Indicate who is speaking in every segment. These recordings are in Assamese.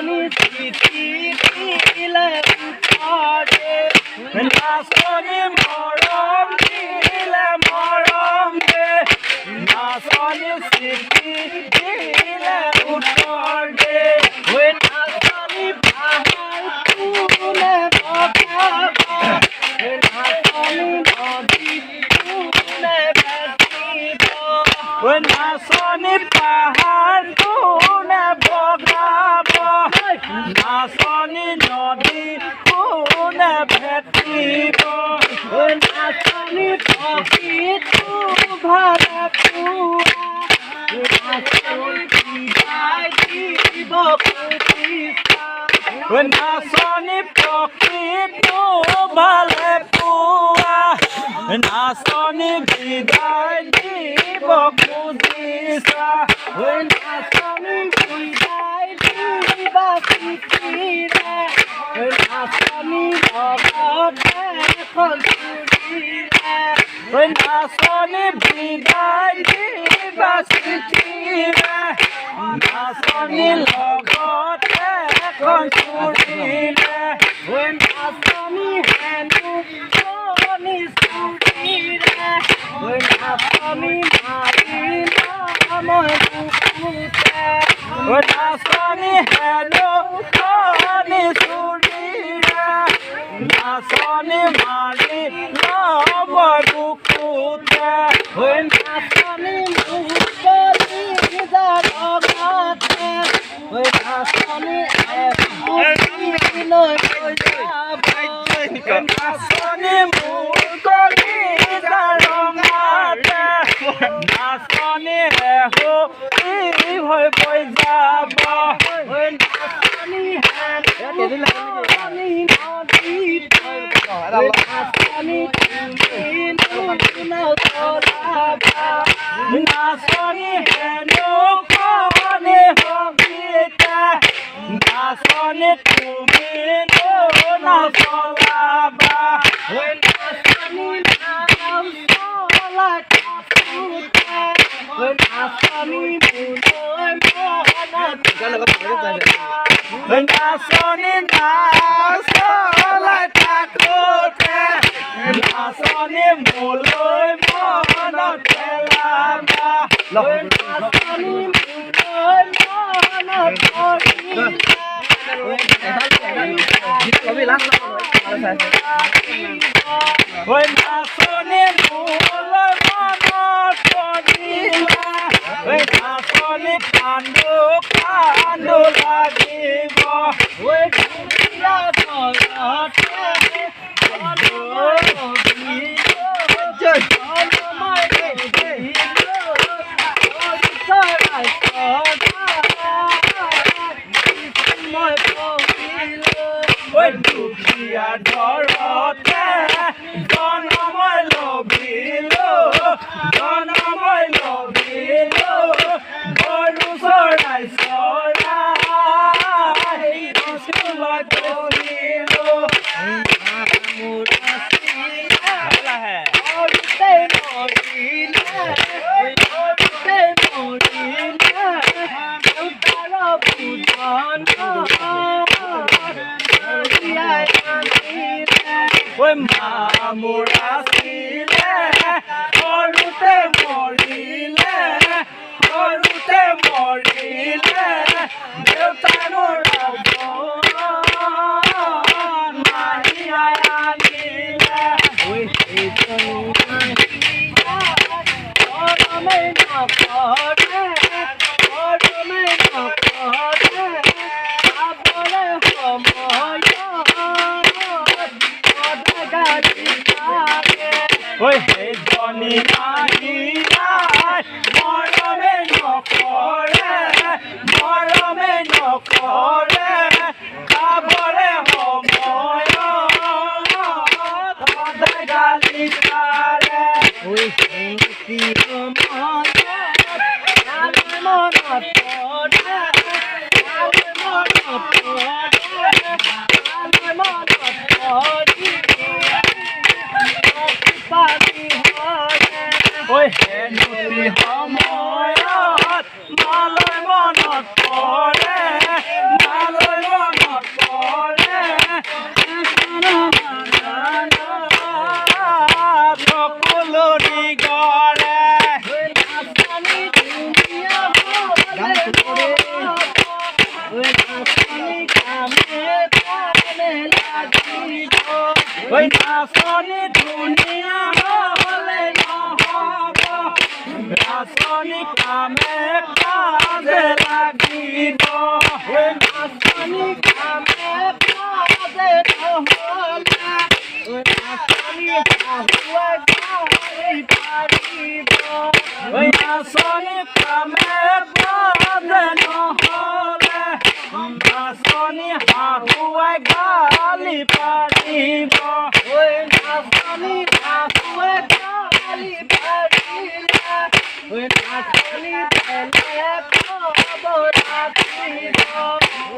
Speaker 1: নাচনী চিঠি দিলে উঠে নাচনী মৰম দিলে মৰম দে নাচনী চিঠি দিলে উত্তৰ দে নাচনী পাহাৰ ফুলে বগাব নাচনী নদী ফুলে ভাটিব নাচনী পাহাৰ ফুলে বগাব নাচনী নদী ফুলে ভেটিব নাচনী পক্ষীটো ভালে পুৱা নাচনী বিদায় দিব প্ৰতিষ্ঠা নাচনী পক্ষীটো ভালে পুৱা নাচনী বিদায় দিব খুজিছা নাচনী বিদায় দিব চিঠিৰে নাচনী লগতে এখন চুৰিৰে নাচনী বিদায় দিব চিঠিৰে নাচনী লগতে এখন চুৰিৰে নাচনী হেনো চুৰণি চুৰিৰে নাচনী মাৰিলা মই বুকুতে নাচনী হেনো চুৰণি চুৰিৰে নাচনী মাৰিলা মই বুকুতে নাচনী মুকলি জাগতে নাচনী লৈ নাচনী মুকলি জাগতে নাচনী হৈ পৰি যাব নাচনী নাচনী নদীত নাচনী নাচনী হেনো কণে সংগীতা নাচনী তুমি নচলাবা নাচনী নাম চলা কাপোৰতে নাচনী মোলৈ নাচনী নাম চলা থাকোতে নাচনী মোলৈ মনত পেলাবা নাচনী মোলৈ মনত পৰিলা নাচনী মোলৈ মনত পৰিলা নাচনী কান্দো কান্দো লাগিব দুখীয়া ঘৰতে জনমই লভিলো জনমই লভিলো গৰু চৰাই চৰাই স্কুলত পঢ়িলো মোৰ সৰুতে মৰিলে সৰুতে মৰিলে দেউতাৰ পূজন মামুৰ আছিলে সৰুতে মৰিলে সৰুতে মৰিলে দেউতাৰ মাৰি আনিলে মৰমে নকৰে মৰমে নকৰে খাবলৈ সময় সেইজনী নাহিলাই মৰমে নকৰে মৰমে নকৰে খাবৰে সময়ত সদায় গালি পাৰে মনত পৰে সময়ত মালৈ মনত পৰে মালৈ ওই নাচনি ধুনীয়া হলে নহব নাচনি কামে কাজে লাগিব ওই নাচনি কামে কাজে নহলে ওই নাচনি হাহুৱাই গালি পাৰিব ওই নাচনি কামে কাজে নহলে নাচনি হাহুৱাই গালি পাৰিব ওই নাচনি হাহুৱাই গালি পাৰিলে ওই নাচনি বেলে খবৰ ৰাখিব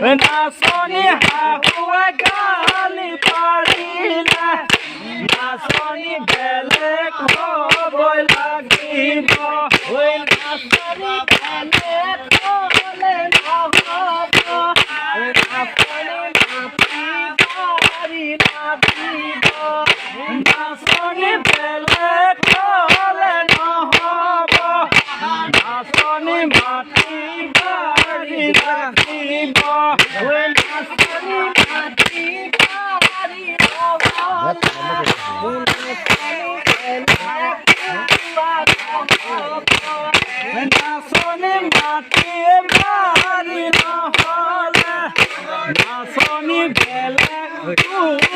Speaker 1: ওই নাচনি হাহুৱাই গালি পাৰিলে নাচনি বেলে খবৰ লাগিব ওই নাচনি বেলে খলে নহব ওই নাচনি মাটি বাৰী নাচিব নাচনি বেলে খলে নহব নাচনি মাটি বাৰী নাচিব ওই নাচনি মাটি বাৰী নহব ওই নাচনি মাটি বাৰী নহলে নাচনি বেলেগ